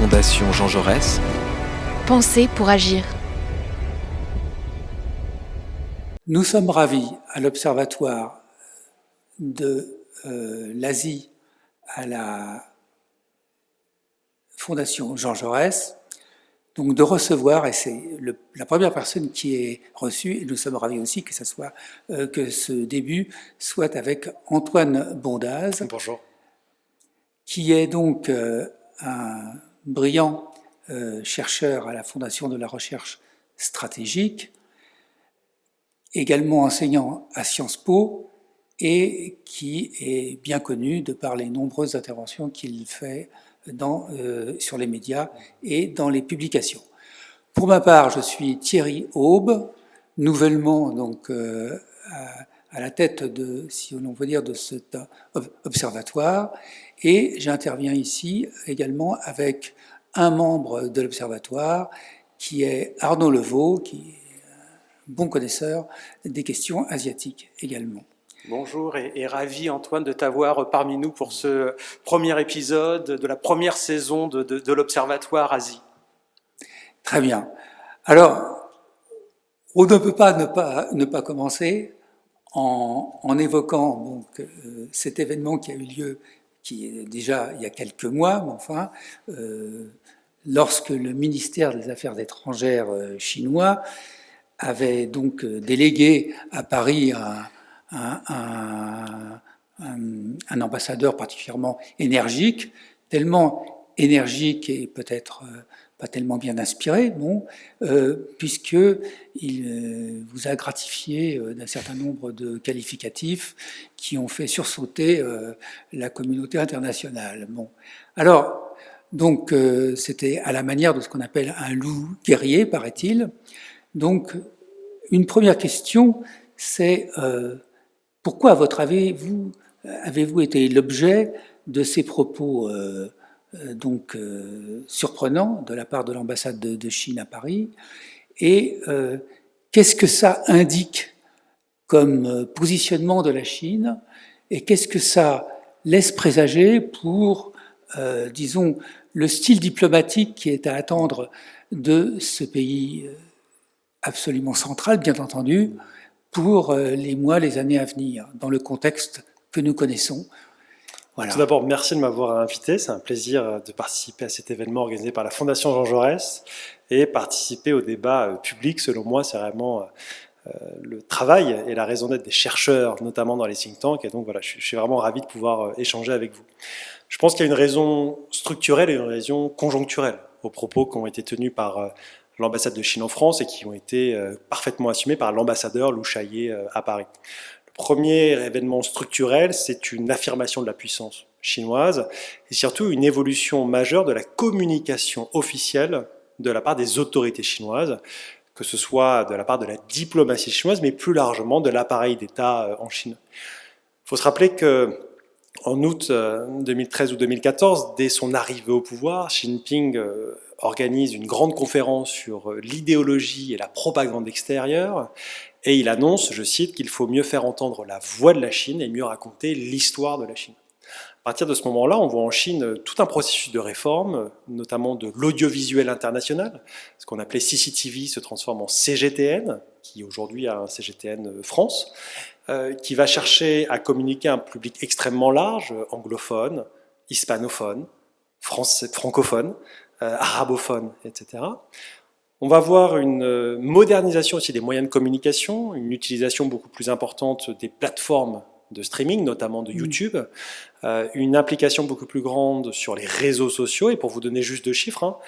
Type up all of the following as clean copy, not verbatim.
Fondation Jean Jaurès. Penser pour agir. Nous sommes ravis à l'Observatoire de l'Asie à la Fondation Jean Jaurès, donc de recevoir, et c'est la première personne qui est reçue, et nous sommes ravis aussi que ce début soit avec Antoine Bondaz. Bonjour. Qui est donc un brillant chercheur à la Fondation de la recherche stratégique, également enseignant à Sciences Po, et qui est bien connu de par les nombreuses interventions qu'il fait sur les médias et dans les publications. Pour ma part, je suis Thierry Aube, nouvellement donc à la tête si on veut dire, de cet observatoire, et j'interviens ici également avec un membre de l'observatoire qui est Arnaud Levaux, qui est un bon connaisseur des questions asiatiques également. Bonjour et ravi Antoine de t'avoir parmi nous pour ce premier épisode de la première saison de l'Observatoire Asie. Très bien. Alors, on ne peut pas ne pas commencer en évoquant donc, cet événement qui a eu lieu, qui est déjà il y a quelques mois, mais enfin, lorsque le ministère des Affaires étrangères chinois avait donc délégué à Paris un ambassadeur particulièrement énergique, tellement énergique et peut-être pas tellement bien inspiré, bon, puisqu'il vous a gratifié d'un certain nombre de qualificatifs qui ont fait sursauter la communauté internationale. Bon. Alors, donc, c'était à la manière de ce qu'on appelle un loup guerrier, paraît-il. Donc, une première question, c'est pourquoi, à votre avis, avez-vous été l'objet de ces propos surprenants de la part de l'ambassade de Chine à Paris, et qu'est-ce que ça indique comme positionnement de la Chine, et qu'est-ce que ça laisse présager pour, disons, le style diplomatique qui est à attendre de ce pays absolument central, bien entendu, pour les mois, les années à venir, dans le contexte que nous connaissons. Voilà. Tout d'abord, merci de m'avoir invité. C'est un plaisir de participer à cet événement organisé par la Fondation Jean Jaurès et participer au débat public. Selon moi, c'est vraiment le travail et la raison d'être des chercheurs, notamment dans les think tanks. Et donc voilà, je suis vraiment ravi de pouvoir échanger avec vous. Je pense qu'il y a une raison structurelle et une raison conjoncturelle aux propos qui ont été tenus par l'ambassade de Chine en France et qui ont été parfaitement assumés par l'ambassadeur Lou Shaye à Paris. Premier événement structurel, c'est une affirmation de la puissance chinoise et surtout une évolution majeure de la communication officielle de la part des autorités chinoises, que ce soit de la part de la diplomatie chinoise, mais plus largement de l'appareil d'État en Chine. Il faut se rappeler qu'en août 2013 ou 2014, dès son arrivée au pouvoir, Xi Jinping organise une grande conférence sur l'idéologie et la propagande extérieure. Et il annonce, je cite, qu'il faut mieux faire entendre la voix de la Chine et mieux raconter l'histoire de la Chine. À partir de ce moment-là, on voit en Chine tout un processus de réforme, notamment de l'audiovisuel international. Ce qu'on appelait CCTV se transforme en CGTN, qui aujourd'hui a un CGTN France, qui va chercher à communiquer à un public extrêmement large, anglophone, hispanophone, francophone, arabophone, etc. On va voir une modernisation aussi des moyens de communication, une utilisation beaucoup plus importante des plateformes de streaming, notamment de YouTube, une implication beaucoup plus grande sur les réseaux sociaux. Et pour vous donner juste 2 chiffres,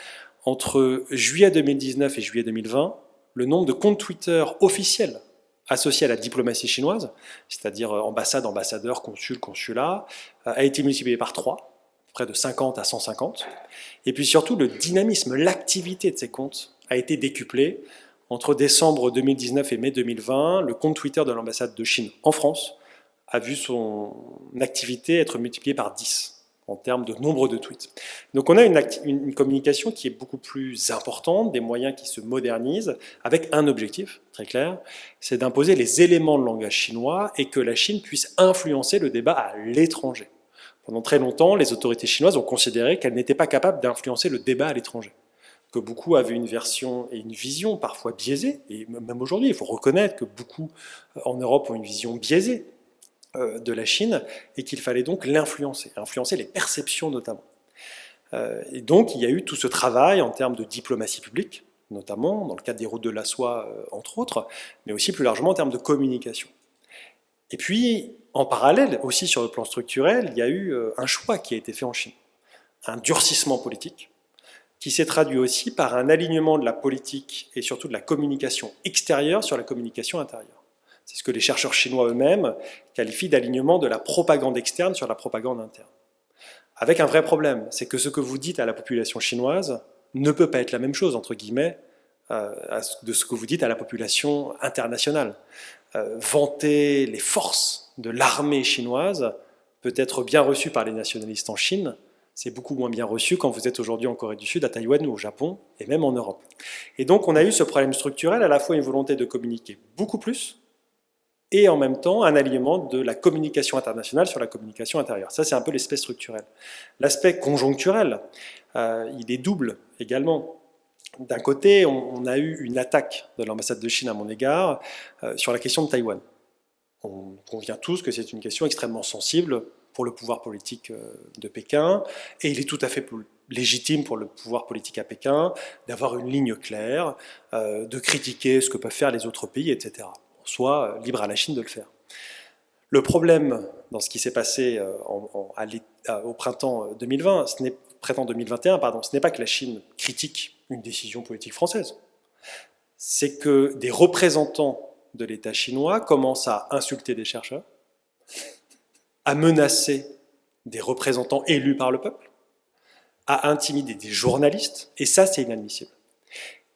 entre juillet 2019 et juillet 2020, le nombre de comptes Twitter officiels associés à la diplomatie chinoise, c'est-à-dire ambassade, ambassadeur, consul, consulat, a été multiplié par 3, près de 50 à 150. Et puis surtout, le dynamisme, l'activité de ces comptes a été décuplé. Entre décembre 2019 et mai 2020, le compte Twitter de l'ambassade de Chine en France a vu son activité être multipliée par 10 en termes de nombre de tweets. Donc on a une communication qui est beaucoup plus importante, des moyens qui se modernisent, avec un objectif très clair, c'est d'imposer les éléments de langage chinois et que la Chine puisse influencer le débat à l'étranger. Pendant très longtemps, les autorités chinoises ont considéré qu'elles n'étaient pas capables d'influencer le débat à l'étranger, que beaucoup avaient une version et une vision parfois biaisée, et même aujourd'hui, il faut reconnaître que beaucoup en Europe ont une vision biaisée de la Chine, et qu'il fallait donc l'influencer, influencer les perceptions notamment. Et donc il y a eu tout ce travail en termes de diplomatie publique, notamment dans le cadre des routes de la soie, entre autres, mais aussi plus largement en termes de communication. Et puis, en parallèle, aussi sur le plan structurel, il y a eu un choix qui a été fait en Chine, un durcissement politique, qui s'est traduit aussi par un alignement de la politique et surtout de la communication extérieure sur la communication intérieure. C'est ce que les chercheurs chinois eux-mêmes qualifient d'alignement de la propagande externe sur la propagande interne. Avec un vrai problème, c'est que ce que vous dites à la population chinoise ne peut pas être la même chose, entre guillemets, de ce que vous dites à la population internationale. Vanter les forces de l'armée chinoise peut être bien reçu par les nationalistes en Chine, c'est beaucoup moins bien reçu quand vous êtes aujourd'hui en Corée du Sud, à Taïwan ou au Japon, et même en Europe. Et donc on a eu ce problème structurel, à la fois une volonté de communiquer beaucoup plus, et en même temps un alignement de la communication internationale sur la communication intérieure. Ça, c'est un peu l'aspect structurel. L'aspect conjoncturel, il est double également. D'un côté, on a eu une attaque de l'ambassade de Chine à mon égard sur la question de Taïwan. On convient tous que c'est une question extrêmement sensible pour le pouvoir politique de Pékin, et il est tout à fait légitime pour le pouvoir politique à Pékin d'avoir une ligne claire, de critiquer ce que peuvent faire les autres pays, etc. Soit libre à la Chine de le faire. Le problème dans ce qui s'est passé au printemps 2020, printemps 2021, ce n'est pas que la Chine critique une décision politique française, c'est que des représentants de l'État chinois commencent à insulter des chercheurs, à menacer des représentants élus par le peuple, à intimider des journalistes, et ça, c'est inadmissible.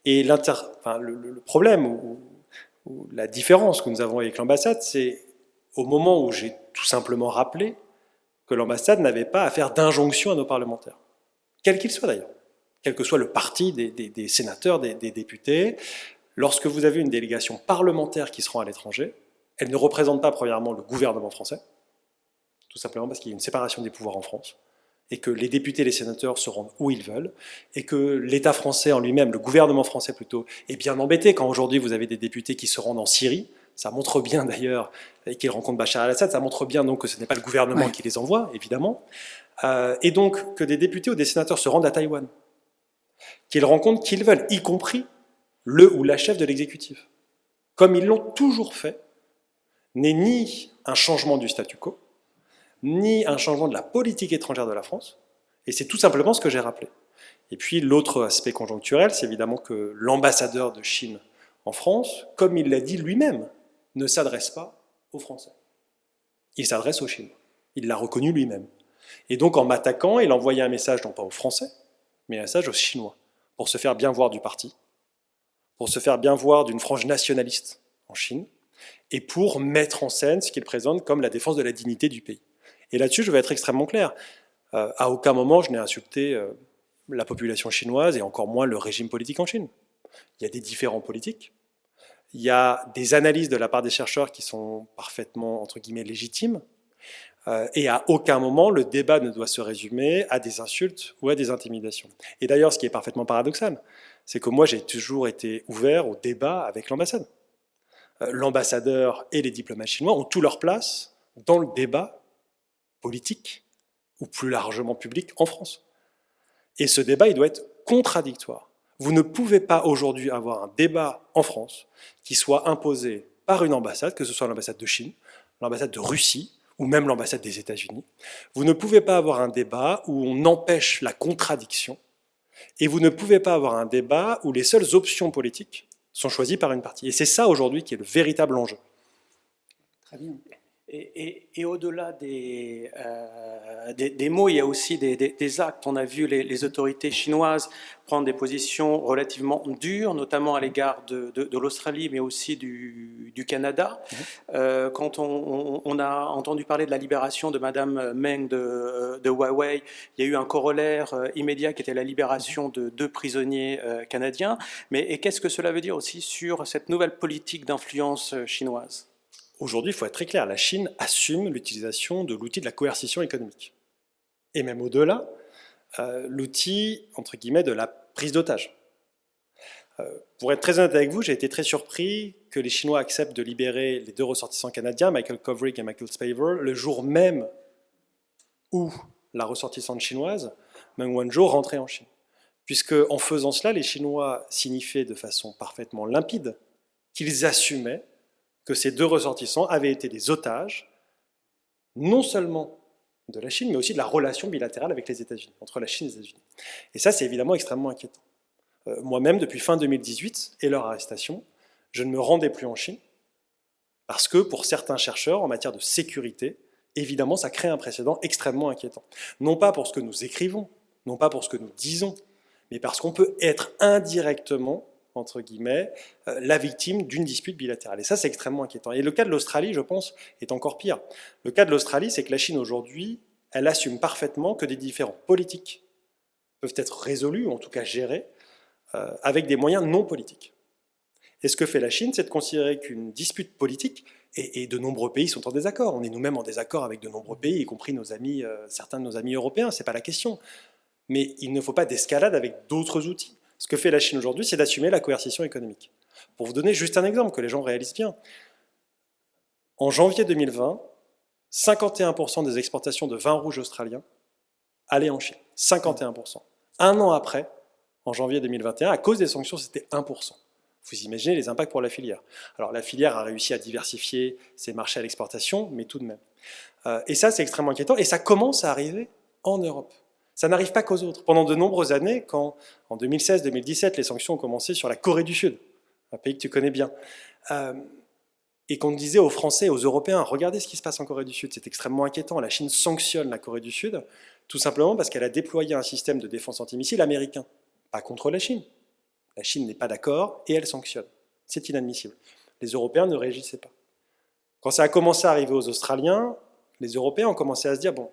Et le problème, ou la différence que nous avons avec l'ambassade, c'est au moment où j'ai tout simplement rappelé que l'ambassade n'avait pas à faire d'injonction à nos parlementaires, quels qu'ils soient d'ailleurs, quel que soit le parti des sénateurs, des députés. Lorsque vous avez une délégation parlementaire qui se rend à l'étranger, elle ne représente pas premièrement le gouvernement français, tout simplement parce qu'il y a une séparation des pouvoirs en France, et que les députés et les sénateurs se rendent où ils veulent, et que l'État français en lui-même, le gouvernement français plutôt, est bien embêté quand aujourd'hui vous avez des députés qui se rendent en Syrie. Ça montre bien d'ailleurs, et qu'ils rencontrent Bachar el-Assad, ça montre bien donc que ce n'est pas le gouvernement qui les envoie, évidemment, et donc que des députés ou des sénateurs se rendent à Taïwan, qu'ils rencontrent qui ils veulent, y compris le ou la chef de l'exécutif, comme ils l'ont toujours fait, n'est ni un changement du statu quo, ni un changement de la politique étrangère de la France, et c'est tout simplement ce que j'ai rappelé. Et puis l'autre aspect conjoncturel, c'est évidemment que l'ambassadeur de Chine en France, comme il l'a dit lui-même, ne s'adresse pas aux Français. Il s'adresse aux Chinois. Il l'a reconnu lui-même. Et donc en m'attaquant, il envoyait un message non pas aux Français, mais un message aux Chinois, pour se faire bien voir du parti, pour se faire bien voir d'une frange nationaliste en Chine, et pour mettre en scène ce qu'il présente comme la défense de la dignité du pays. Et là-dessus, je vais être extrêmement clair. À aucun moment, je n'ai insulté la population chinoise, et encore moins le régime politique en Chine. Il y a des différends politiques, il y a des analyses de la part des chercheurs qui sont parfaitement, entre guillemets, légitimes, et à aucun moment, le débat ne doit se résumer à des insultes ou à des intimidations. Et d'ailleurs, ce qui est parfaitement paradoxal, c'est que moi, j'ai toujours été ouvert au débat avec l'ambassade. L'ambassadeur et les diplomates chinois ont tout leur place dans le débat politique, ou plus largement public, en France. Et ce débat, il doit être contradictoire. Vous ne pouvez pas aujourd'hui avoir un débat en France qui soit imposé par une ambassade, que ce soit l'ambassade de Chine, l'ambassade de Russie, ou même l'ambassade des États-Unis. Vous ne pouvez pas avoir un débat où on empêche la contradiction, et vous ne pouvez pas avoir un débat où les seules options politiques sont choisies par une partie. Et c'est ça aujourd'hui qui est le véritable enjeu. Très bien. Et au-delà des mots, il y a aussi des actes. On a vu les autorités chinoises prendre des positions relativement dures, notamment à l'égard de l'Australie, mais aussi du Canada. Quand on a entendu parler de la libération de Madame Meng de Huawei, il y a eu un corollaire immédiat qui était la libération de 2 prisonniers canadiens. Mais qu'est-ce que cela veut dire aussi sur cette nouvelle politique d'influence chinoise ? Aujourd'hui, il faut être très clair, la Chine assume l'utilisation de l'outil de la coercition économique. et même au-delà, l'outil, entre guillemets, de la prise d'otage. Pour être très honnête avec vous, j'ai été très surpris que les Chinois acceptent de libérer les 2 ressortissants canadiens, Michael Kovrig et Michael Spavor, le jour même où la ressortissante chinoise, Meng Wanzhou, rentrait en Chine. Puisque en faisant cela, les Chinois signifiaient de façon parfaitement limpide qu'ils assumaient que ces 2 ressortissants avaient été des otages, non seulement de la Chine, mais aussi de la relation bilatérale avec les États-Unis, entre la Chine et les États-Unis. Et ça, c'est évidemment extrêmement inquiétant. Moi-même, depuis fin 2018 et leur arrestation, je ne me rendais plus en Chine, parce que pour certains chercheurs, en matière de sécurité, évidemment, ça crée un précédent extrêmement inquiétant. Non pas pour ce que nous écrivons, non pas pour ce que nous disons, mais parce qu'on peut être indirectement, entre guillemets, la victime d'une dispute bilatérale. Et ça, c'est extrêmement inquiétant. Et le cas de l'Australie, je pense, est encore pire. Le cas de l'Australie, c'est que la Chine, aujourd'hui, elle assume parfaitement que des différends politiques peuvent être résolus, ou en tout cas gérés, avec des moyens non politiques. Et ce que fait la Chine, c'est de considérer qu'une dispute politique, et de nombreux pays sont en désaccord, on est nous-mêmes en désaccord avec de nombreux pays, y compris nos amis, certains de nos amis européens, c'est pas la question. Mais il ne faut pas d'escalade avec d'autres outils. Ce que fait la Chine aujourd'hui, c'est d'assumer la coercition économique. Pour vous donner juste un exemple que les gens réalisent bien, en janvier 2020, 51% des exportations de vin rouge australien allaient en Chine. 51%. Un an après, en janvier 2021, à cause des sanctions, c'était 1%. Vous imaginez les impacts pour la filière. Alors la filière a réussi à diversifier ses marchés à l'exportation, mais tout de même. Et ça, c'est extrêmement inquiétant, et ça commence à arriver en Europe. Ça n'arrive pas qu'aux autres. Pendant de nombreuses années, quand en 2016-2017, les sanctions ont commencé sur la Corée du Sud, un pays que tu connais bien, et qu'on disait aux Français, aux Européens, regardez ce qui se passe en Corée du Sud, c'est extrêmement inquiétant. La Chine sanctionne la Corée du Sud, tout simplement parce qu'elle a déployé un système de défense antimissile américain, pas contre la Chine. La Chine n'est pas d'accord et elle sanctionne. C'est inadmissible. Les Européens ne réagissaient pas. Quand ça a commencé à arriver aux Australiens, les Européens ont commencé à se dire, bon,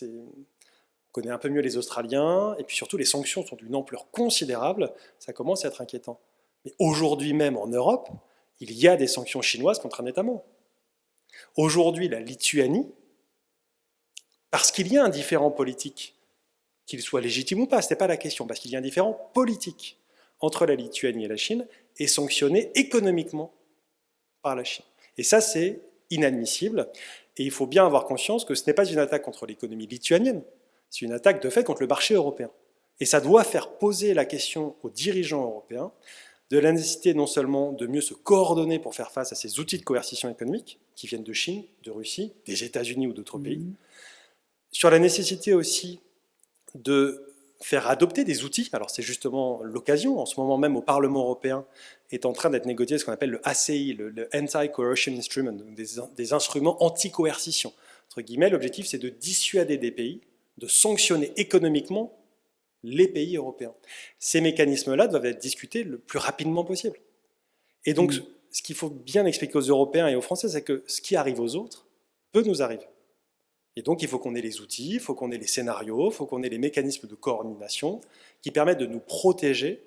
on connaît un peu mieux les Australiens, et puis surtout les sanctions sont d'une ampleur considérable, ça commence à être inquiétant. Mais aujourd'hui même en Europe, il y a des sanctions chinoises contre un État membre. Aujourd'hui, la Lituanie, parce qu'il y a un différend politique, qu'il soit légitime ou pas, ce n'est pas la question, parce qu'il y a un différend politique entre la Lituanie et la Chine, est sanctionnée économiquement par la Chine. Et ça, c'est inadmissible, et il faut bien avoir conscience que ce n'est pas une attaque contre l'économie lituanienne, c'est une attaque de fait contre le marché européen. Et ça doit faire poser la question aux dirigeants européens de la nécessité non seulement de mieux se coordonner pour faire face à ces outils de coercition économique qui viennent de Chine, de Russie, des États-Unis ou d'autres pays, sur la nécessité aussi de faire adopter des outils. Alors c'est justement l'occasion, en ce moment même au Parlement européen est en train d'être négocié ce qu'on appelle le ACI, le Anti-Coercion Instrument, donc des instruments anti-coercition. Entre guillemets, l'objectif c'est de dissuader des pays de sanctionner économiquement les pays européens. Ces mécanismes-là doivent être discutés le plus rapidement possible. Et donc, ce qu'il faut bien expliquer aux Européens et aux Français, c'est que ce qui arrive aux autres peut nous arriver. Et donc, il faut qu'on ait les outils, il faut qu'on ait les scénarios, il faut qu'on ait les mécanismes de coordination qui permettent de nous protéger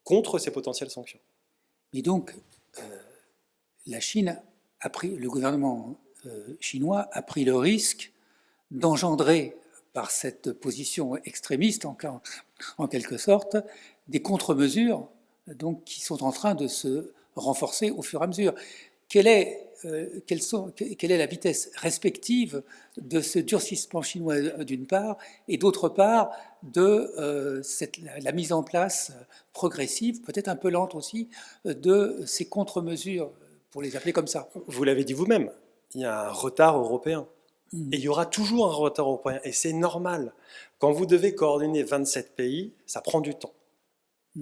contre ces potentielles sanctions. Et donc, la Chine a pris, le gouvernement chinois a pris le risque d'engendrer par cette position extrémiste, en quelque sorte, des contre-mesures donc, qui sont en train de se renforcer au fur et à mesure. Quelle est la vitesse respective de ce durcissement chinois d'une part, et d'autre part de la mise en place progressive, peut-être un peu lente aussi, de ces contre-mesures, pour les appeler comme ça? Vous l'avez dit vous-même, il y a un retard européen. Et il y aura toujours un retard européen, et c'est normal. Quand vous devez coordonner 27 pays, ça prend du temps.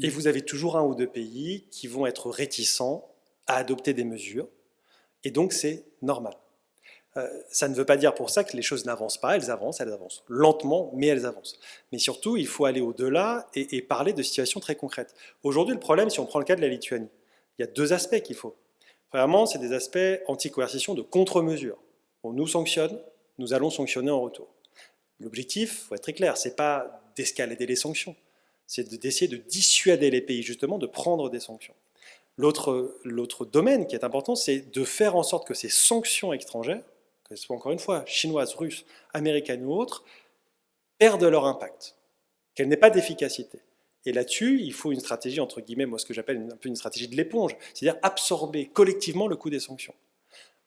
Et vous avez toujours un ou deux pays qui vont être réticents à adopter des mesures, et donc c'est normal. Ça ne veut pas dire pour ça que les choses n'avancent pas, elles avancent lentement, mais elles avancent. Mais surtout, il faut aller au-delà et parler de situations très concrètes. Aujourd'hui, le problème, si on prend le cas de la Lituanie, il y a deux aspects qu'il faut. Premièrement, c'est des aspects anti-coercition de contre-mesures. On nous sanctionne, nous allons sanctionner en retour. L'objectif, il faut être très clair, ce n'est pas d'escalader les sanctions, c'est d'essayer de dissuader les pays justement de prendre des sanctions. L'autre domaine qui est important, c'est de faire en sorte que ces sanctions étrangères, que ce soit encore une fois chinoises, russes, américaines ou autres, perdent leur impact, qu'elles n'aient pas d'efficacité. Et là-dessus, il faut une stratégie, entre guillemets, moi ce que j'appelle un peu une stratégie de l'éponge, c'est-à-dire absorber collectivement le coût des sanctions.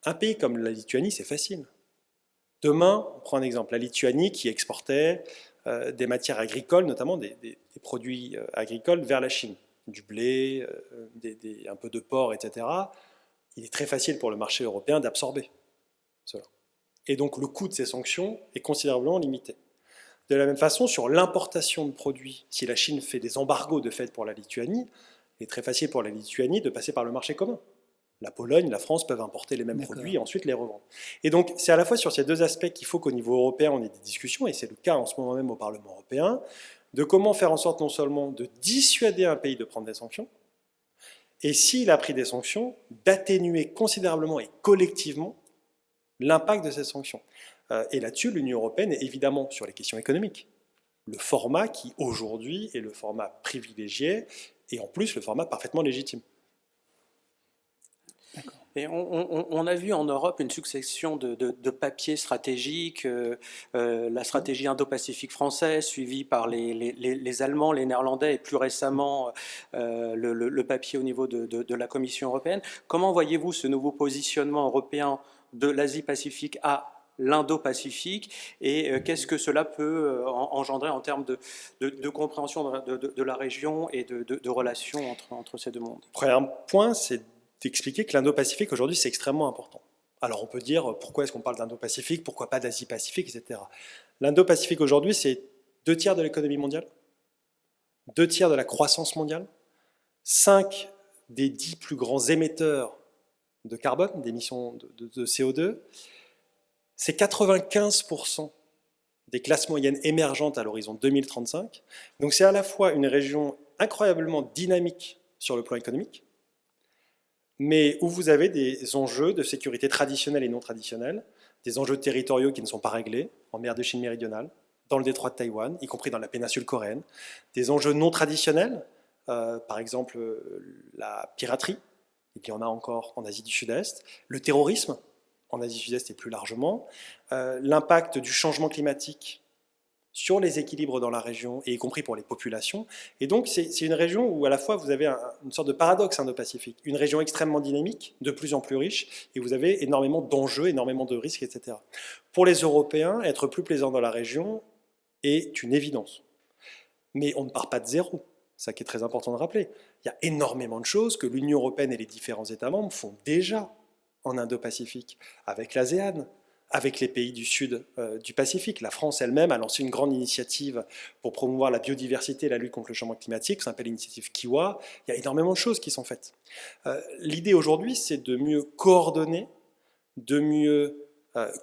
Un pays comme la Lituanie, c'est facile. Demain, on prend un exemple, la Lituanie qui exportait des matières agricoles, notamment des produits agricoles vers la Chine, du blé, un peu de porc, etc. Il est très facile pour le marché européen d'absorber cela. Et donc le coût de ces sanctions est considérablement limité. De la même façon, sur l'importation de produits, si la Chine fait des embargos de fait pour la Lituanie, il est très facile pour la Lituanie de passer par le marché commun. La Pologne, la France peuvent importer les mêmes produits et ensuite les revendre. Et donc, c'est à la fois sur ces deux aspects qu'il faut qu'au niveau européen, on ait des discussions, et c'est le cas en ce moment même au Parlement européen, de comment faire en sorte non seulement de dissuader un pays de prendre des sanctions, et s'il a pris des sanctions, d'atténuer considérablement et collectivement l'impact de ces sanctions. Et là-dessus, l'Union européenne est évidemment sur les questions économiques. Le format qui, aujourd'hui, est le format privilégié, et en plus, le format parfaitement légitime. Et on a vu en Europe une succession de papiers stratégiques, la stratégie Indo-Pacifique française, suivie par les Allemands, les Néerlandais, et plus récemment le papier au niveau de la Commission européenne. Comment voyez-vous ce nouveau positionnement européen de l'Asie-Pacifique à l'Indo-Pacifique, et qu'est-ce que cela peut engendrer en termes de compréhension de la région et de relations entre ces deux mondes? Premier point, c'est d'expliquer que l'Indo-Pacifique aujourd'hui c'est extrêmement important. Alors on peut dire pourquoi est-ce qu'on parle d'Indo-Pacifique, pourquoi pas d'Asie-Pacifique, etc. L'Indo-Pacifique aujourd'hui c'est 2/3 de l'économie mondiale, 2/3 de la croissance mondiale, 5 des 10 plus grands émetteurs de carbone, d'émissions de CO2, c'est 95% des classes moyennes émergentes à l'horizon 2035. Donc c'est à la fois une région incroyablement dynamique sur le plan économique, mais où vous avez des enjeux de sécurité traditionnels et non traditionnels, des enjeux territoriaux qui ne sont pas réglés, en mer de Chine méridionale, dans le détroit de Taïwan, y compris dans la péninsule coréenne, des enjeux non traditionnels, par exemple la piraterie, et puis il y en a encore en Asie du Sud-Est, le terrorisme, en Asie du Sud-Est et plus largement, l'impact du changement climatique sur les équilibres dans la région, et y compris pour les populations. Et donc, c'est une région où, à la fois, vous avez une sorte de paradoxe indo-pacifique. Une région extrêmement dynamique, de plus en plus riche, et vous avez énormément d'enjeux, énormément de risques, etc. Pour les Européens, être plus plaisant dans la région est une évidence. Mais on ne part pas de zéro. Ça qui est très important de rappeler. Il y a énormément de choses que l'Union européenne et les différents États membres font déjà en Indo-Pacifique, avec l'ASEAN, avec les pays du sud du Pacifique. La France elle-même a lancé une grande initiative pour promouvoir la biodiversité et la lutte contre le changement climatique, qui s'appelle l'initiative Kiwa. Il y a énormément de choses qui sont faites. L'idée aujourd'hui, c'est de mieux coordonner, de mieux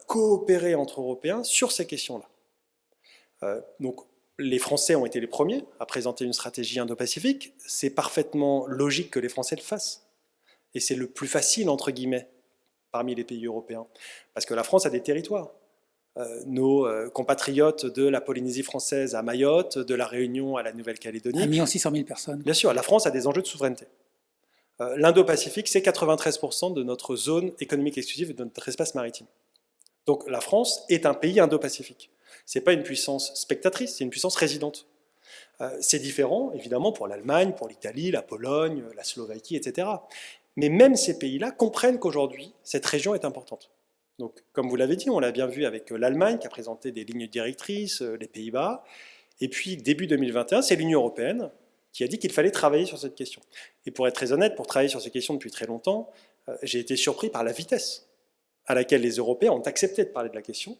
coopérer entre Européens sur ces questions-là. Donc, les Français ont été les premiers à présenter une stratégie Indo-Pacifique. C'est parfaitement logique que les Français le fassent. Et c'est le plus facile, entre guillemets, parmi les pays européens. Parce que la France a des territoires. Nos compatriotes de la Polynésie française à Mayotte, de la Réunion à la Nouvelle-Calédonie. 1 600 000 personnes. Bien sûr, la France a des enjeux de souveraineté. L'Indo-Pacifique, c'est 93% de notre zone économique exclusive et de notre espace maritime. Donc la France est un pays Indo-Pacifique. Ce n'est pas une puissance spectatrice, c'est une puissance résidente. C'est différent, évidemment, pour l'Allemagne, pour l'Italie, la Pologne, la Slovaquie, etc. Mais même ces pays-là comprennent qu'aujourd'hui, cette région est importante. Donc, comme vous l'avez dit, on l'a bien vu avec l'Allemagne qui a présenté des lignes directrices, les Pays-Bas. Et puis, début 2021, c'est l'Union européenne qui a dit qu'il fallait travailler sur cette question. Et pour être très honnête, pour travailler sur ces questions depuis très longtemps, j'ai été surpris par la vitesse à laquelle les Européens ont accepté de parler de la question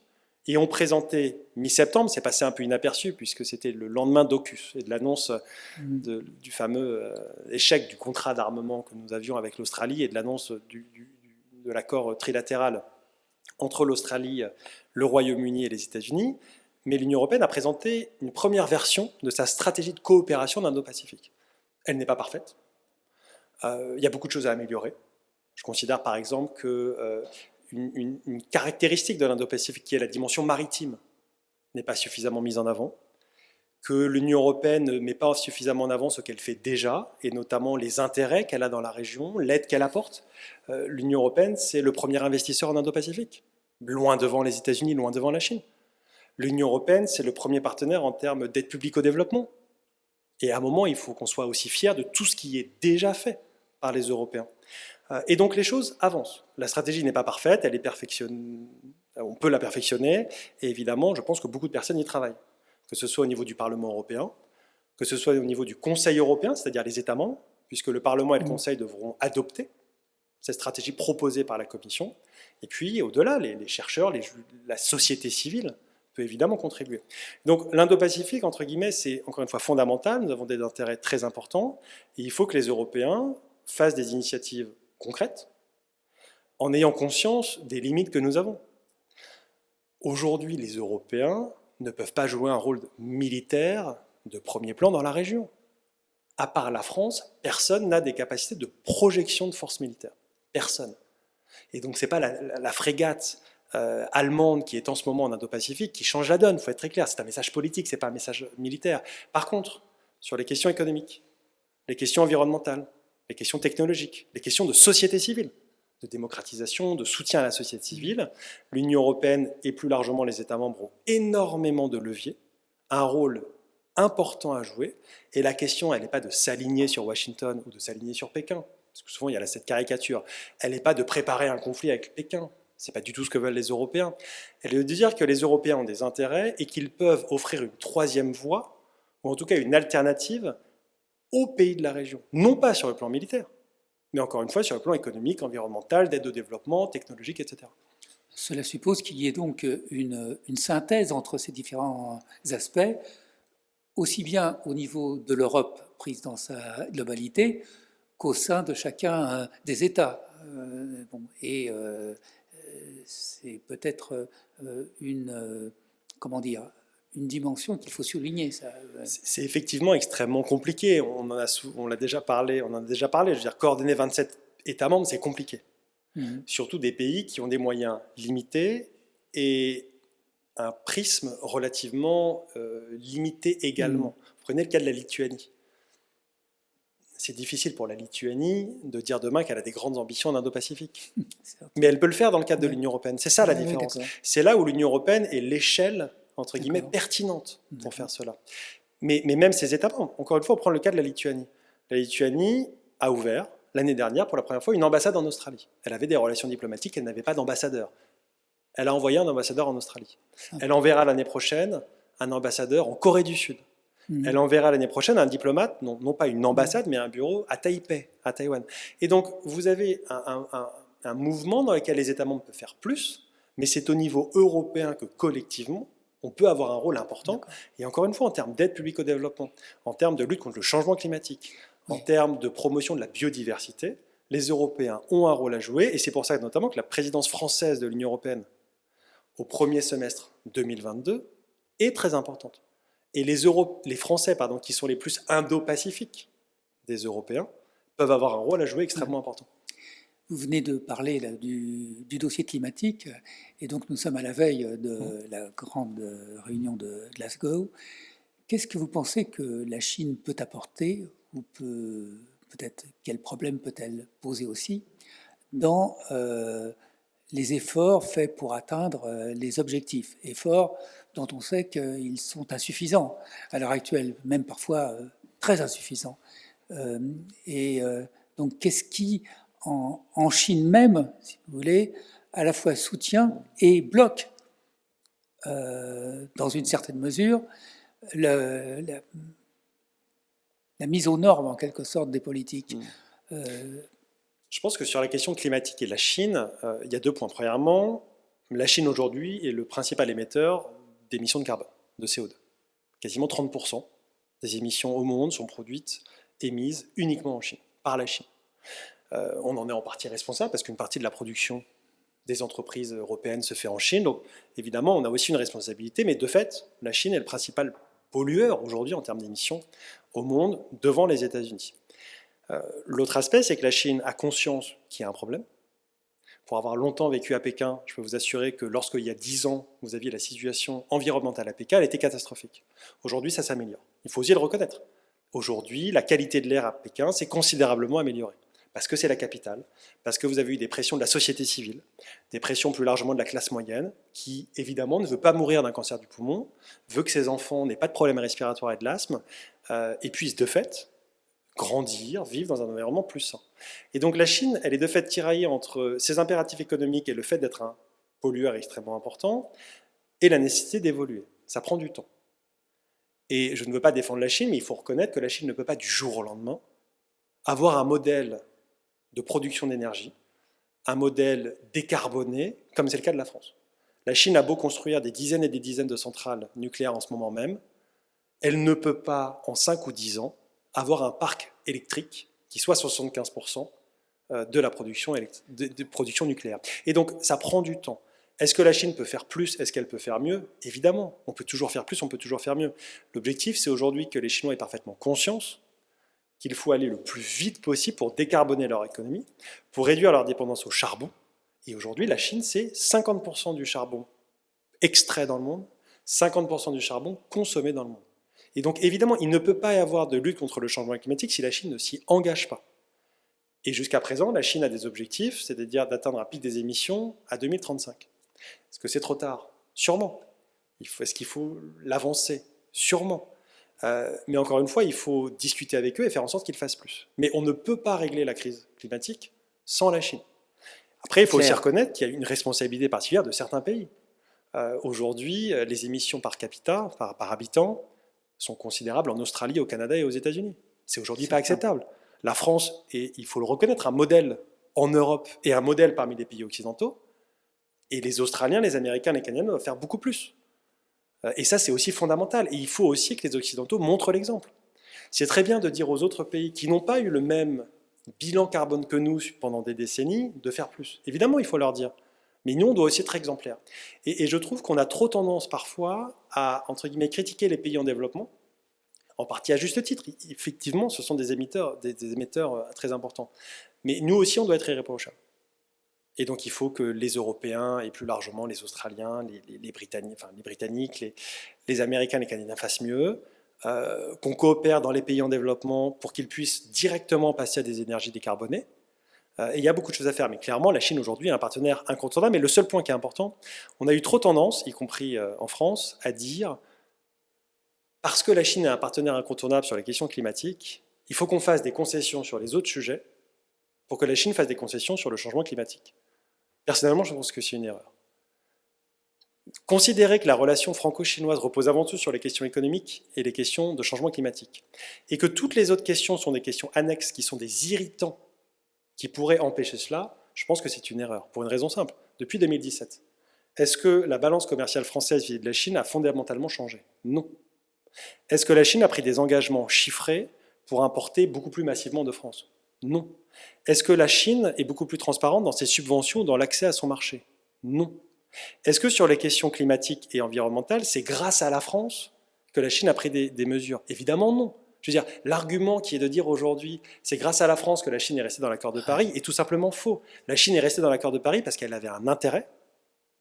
et ont présenté mi-septembre, c'est passé un peu inaperçu puisque c'était le lendemain d'AUKUS et de l'annonce du fameux échec du contrat d'armement que nous avions avec l'Australie et de l'annonce de l'accord trilatéral entre l'Australie, le Royaume-Uni et les États-Unis. Mais l'Union européenne a présenté une première version de sa stratégie de coopération d'Indo-Pacifique. Elle n'est pas parfaite. Il y a beaucoup de choses à améliorer. Je considère par exemple que une caractéristique de l'Indo-Pacifique qui est la dimension maritime n'est pas suffisamment mise en avant, que l'Union européenne ne met pas suffisamment en avant ce qu'elle fait déjà, et notamment les intérêts qu'elle a dans la région, l'aide qu'elle apporte. L'Union européenne, c'est le premier investisseur en Indo-Pacifique, loin devant les États-Unis, loin devant la Chine. L'Union européenne, c'est le premier partenaire en termes d'aide publique au développement. Et à un moment, il faut qu'on soit aussi fier de tout ce qui est déjà fait par les Européens. Et donc les choses avancent. La stratégie n'est pas parfaite, elle est perfectionnée, on peut la perfectionner, et évidemment, je pense que beaucoup de personnes y travaillent, que ce soit au niveau du Parlement européen, que ce soit au niveau du Conseil européen, c'est-à-dire les États membres, puisque le Parlement et le Conseil devront adopter cette stratégie proposée par la Commission, et puis au-delà, les chercheurs, la société civile peut évidemment contribuer. Donc l'Indo-Pacifique, entre guillemets, c'est encore une fois fondamental, nous avons des intérêts très importants, et il faut que les Européens fassent des initiatives concrètes, en ayant conscience des limites que nous avons. Aujourd'hui, les Européens ne peuvent pas jouer un rôle militaire de premier plan dans la région. À part la France, personne n'a des capacités de projection de forces militaires. Personne. Et donc, ce n'est pas la frégate allemande qui est en ce moment en Indo-Pacifique qui change la donne, il faut être très clair. C'est un message politique, ce n'est pas un message militaire. Par contre, sur les questions économiques, les questions environnementales, les questions technologiques, les questions de société civile, de démocratisation, de soutien à la société civile, l'Union européenne et plus largement les États membres ont énormément de leviers, un rôle important à jouer, et la question, elle n'est pas de s'aligner sur Washington ou de s'aligner sur Pékin, parce que souvent il y a cette caricature, elle n'est pas de préparer un conflit avec Pékin, ce n'est pas du tout ce que veulent les Européens, elle est de dire que les Européens ont des intérêts et qu'ils peuvent offrir une troisième voie, ou en tout cas une alternative, aux pays de la région, non pas sur le plan militaire, mais encore une fois sur le plan économique, environnemental, d'aide au développement, technologique, etc. Cela suppose qu'il y ait donc une synthèse entre ces différents aspects, aussi bien au niveau de l'Europe prise dans sa globalité qu'au sein de chacun des États. C'est peut-être une dimension qu'il faut souligner. Ça. C'est effectivement extrêmement compliqué. On en a déjà parlé. Je veux dire, coordonner 27 États membres, c'est compliqué. Surtout des pays qui ont des moyens limités et un prisme relativement limité également. Vous prenez le cas de la Lituanie. C'est difficile pour la Lituanie de dire demain qu'elle a des grandes ambitions en Indo-Pacifique. Mais elle peut le faire dans le cadre de l'Union européenne. C'est ça la différence. C'est là où l'Union européenne est l'échelle, entre guillemets, pertinente pour faire cela. Mais même ces États membres, encore une fois, on prend le cas de la Lituanie. La Lituanie a ouvert, l'année dernière, pour la première fois, une ambassade en Australie. Elle avait des relations diplomatiques, elle n'avait pas d'ambassadeur. Elle a envoyé un ambassadeur en Australie. Elle enverra l'année prochaine un ambassadeur en Corée du Sud. Elle enverra l'année prochaine un diplomate, non pas une ambassade, mais un bureau à Taipei, à Taïwan. Et donc, vous avez un mouvement dans lequel les États membres peuvent faire plus, mais c'est au niveau européen que collectivement, on peut avoir un rôle important. Et encore une fois, en termes d'aide publique au développement, en termes de lutte contre le changement climatique, en termes de promotion de la biodiversité, les Européens ont un rôle à jouer. Et c'est pour ça notamment que la présidence française de l'Union européenne au premier semestre 2022 est très importante. Et les Français, qui sont les plus indo-pacifiques des Européens, peuvent avoir un rôle à jouer extrêmement important. Vous venez de parler là, du dossier climatique, et donc nous sommes à la veille de la grande réunion de Glasgow. Qu'est-ce que vous pensez que la Chine peut apporter, ou peut-être quels problèmes peut-elle poser aussi, dans les efforts faits pour atteindre les objectifs, efforts dont on sait qu'ils sont insuffisants à l'heure actuelle, même parfois très insuffisants. Donc qu'est-ce qui, en Chine même, si vous voulez, à la fois soutient et bloque, dans une certaine mesure, la mise aux normes, en quelque sorte, des politiques. Je pense que sur la question climatique et la Chine, il y a 2 points. Premièrement, la Chine aujourd'hui est le principal émetteur d'émissions de carbone, de CO2. Quasiment 30% des émissions au monde sont produites, émises uniquement en Chine, par la Chine. On en est en partie responsable parce qu'une partie de la production des entreprises européennes se fait en Chine. Donc évidemment, on a aussi une responsabilité, mais de fait, la Chine est le principal pollueur aujourd'hui en termes d'émissions au monde devant les États-Unis. L'autre aspect, c'est que la Chine a conscience qu'il y a un problème. Pour avoir longtemps vécu à Pékin, je peux vous assurer que lorsqu'il y a 10 ans, vous aviez la situation environnementale à Pékin, elle était catastrophique. Aujourd'hui, ça s'améliore. Il faut aussi le reconnaître. Aujourd'hui, la qualité de l'air à Pékin s'est considérablement améliorée. parce que c'est la capitale, parce que vous avez eu des pressions de la société civile, des pressions plus largement de la classe moyenne, qui évidemment ne veut pas mourir d'un cancer du poumon, veut que ses enfants n'aient pas de problèmes respiratoires et de l'asthme, et puissent de fait grandir, vivre dans un environnement plus sain. Et donc la Chine, elle est de fait tiraillée entre ses impératifs économiques et le fait d'être un pollueur extrêmement important, et la nécessité d'évoluer. Ça prend du temps. Et je ne veux pas défendre la Chine, mais il faut reconnaître que la Chine ne peut pas du jour au lendemain avoir un modèle de production d'énergie, un modèle décarboné, comme c'est le cas de la France. La Chine a beau construire des dizaines et des dizaines de centrales nucléaires en ce moment même, elle ne peut pas, en 5 ou 10 ans, avoir un parc électrique qui soit 75% de la production, de production nucléaire. Et donc, ça prend du temps. Est-ce que la Chine peut faire plus? Est-ce qu'elle peut faire mieux? Évidemment, on peut toujours faire plus, on peut toujours faire mieux. L'objectif, c'est aujourd'hui que les Chinois aient parfaitement conscience qu'il faut aller le plus vite possible pour décarboner leur économie, pour réduire leur dépendance au charbon. Et aujourd'hui, la Chine, c'est 50% du charbon extrait dans le monde, 50% du charbon consommé dans le monde. Et donc, évidemment, il ne peut pas y avoir de lutte contre le changement climatique si la Chine ne s'y engage pas. Et jusqu'à présent, la Chine a des objectifs, c'est-à-dire d'atteindre un pic des émissions à 2035. Est-ce que c'est trop tard? Sûrement. Est-ce qu'il faut l'avancer? Sûrement. Mais encore une fois, il faut discuter avec eux et faire en sorte qu'ils fassent plus. Mais on ne peut pas régler la crise climatique sans la Chine. Après, il faut aussi reconnaître qu'il y a une responsabilité particulière de certains pays. Aujourd'hui, les émissions par capita, par habitant, sont considérables en Australie, au Canada et aux États-Unis. C'est aujourd'hui pas acceptable. La France est, il faut le reconnaître, un modèle en Europe et un modèle parmi les pays occidentaux. Et les Australiens, les Américains, les Canadiens doivent faire beaucoup plus. Et ça, c'est aussi fondamental. Et il faut aussi que les Occidentaux montrent l'exemple. C'est très bien de dire aux autres pays qui n'ont pas eu le même bilan carbone que nous pendant des décennies de faire plus. Évidemment, il faut leur dire. Mais nous, on doit aussi être exemplaires. Et je trouve qu'on a trop tendance parfois à, entre guillemets, critiquer les pays en développement, en partie à juste titre. Effectivement, ce sont des émetteurs très importants. Mais nous aussi, on doit être irréprochables. Et donc il faut que les Européens, et plus largement les Australiens, les Britanniques, les Américains, les Canadiens fassent mieux, qu'on coopère dans les pays en développement pour qu'ils puissent directement passer à des énergies décarbonées. Et il y a beaucoup de choses à faire, mais clairement la Chine aujourd'hui est un partenaire incontournable. Mais le seul point qui est important, on a eu trop tendance, y compris en France, à dire parce que la Chine est un partenaire incontournable sur les questions climatiques, il faut qu'on fasse des concessions sur les autres sujets pour que la Chine fasse des concessions sur le changement climatique. Personnellement, je pense que c'est une erreur. Considérer que la relation franco-chinoise repose avant tout sur les questions économiques et les questions de changement climatique, et que toutes les autres questions sont des questions annexes qui sont des irritants qui pourraient empêcher cela, je pense que c'est une erreur, pour une raison simple. Depuis 2017, est-ce que la balance commerciale française vis-à-vis de la Chine a fondamentalement changé? Non. Est-ce que la Chine a pris des engagements chiffrés pour importer beaucoup plus massivement de France? Non. Est-ce que la Chine est beaucoup plus transparente dans ses subventions, dans l'accès à son marché? Non. Est-ce que sur les questions climatiques et environnementales, c'est grâce à la France que la Chine a pris des mesures? Évidemment non. Je veux dire, l'argument qui est de dire aujourd'hui, c'est grâce à la France que la Chine est restée dans l'accord de Paris, est tout simplement faux. La Chine est restée dans l'accord de Paris parce qu'elle avait un intérêt,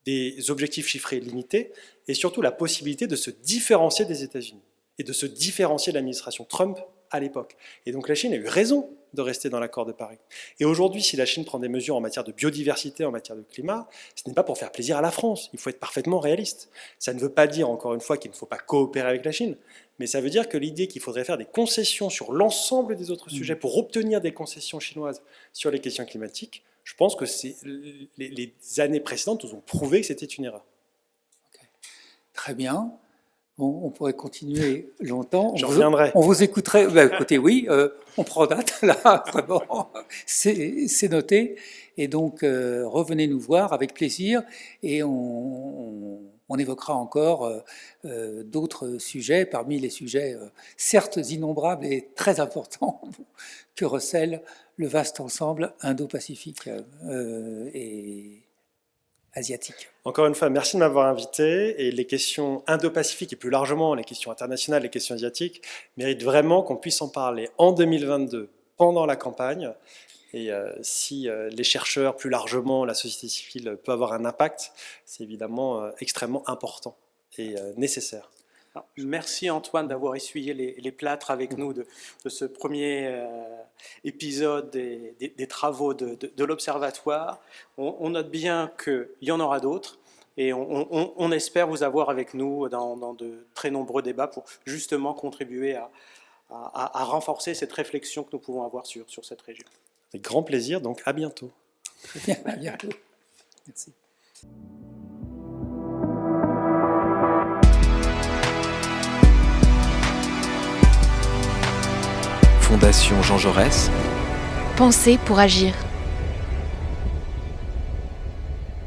des objectifs chiffrés limités, et surtout la possibilité de se différencier des États-Unis, et de se différencier de l'administration Trump à l'époque. Et donc la Chine a eu raison de rester dans l'accord de Paris. Et aujourd'hui, si la Chine prend des mesures en matière de biodiversité, en matière de climat, ce n'est pas pour faire plaisir à la France. Il faut être parfaitement réaliste. Ça ne veut pas dire, encore une fois, qu'il ne faut pas coopérer avec la Chine, mais ça veut dire que l'idée qu'il faudrait faire des concessions sur l'ensemble des autres sujets pour obtenir des concessions chinoises sur les questions climatiques, je pense que les années précédentes nous ont prouvé que c'était une erreur. Okay. Très bien. Bon, on pourrait continuer longtemps. Je reviendrai. On vous écouterait. Ben, écoutez, oui, on prend date, là, vraiment. C'est noté. Et donc, revenez nous voir avec plaisir. Et on évoquera encore d'autres sujets, parmi les sujets, certes innombrables et très importants, que recèle le vaste ensemble indo-pacifique et asiatique. Encore une fois, merci de m'avoir invité. Et les questions indo-pacifiques et plus largement les questions internationales, les questions asiatiques, méritent vraiment qu'on puisse en parler en 2022, pendant la campagne. Et si les chercheurs, plus largement la société civile, peut avoir un impact, c'est évidemment extrêmement important et nécessaire. Alors, merci Antoine d'avoir essuyé les plâtres avec nous de ce premier épisode des travaux de l'Observatoire. On note bien qu'il y en aura d'autres et on espère vous avoir avec nous dans de très nombreux débats pour justement contribuer à renforcer cette réflexion que nous pouvons avoir sur cette région. Avec grand plaisir, donc à bientôt. Très bien, à bientôt. Merci. Fondation Jean Jaurès. Penser pour agir.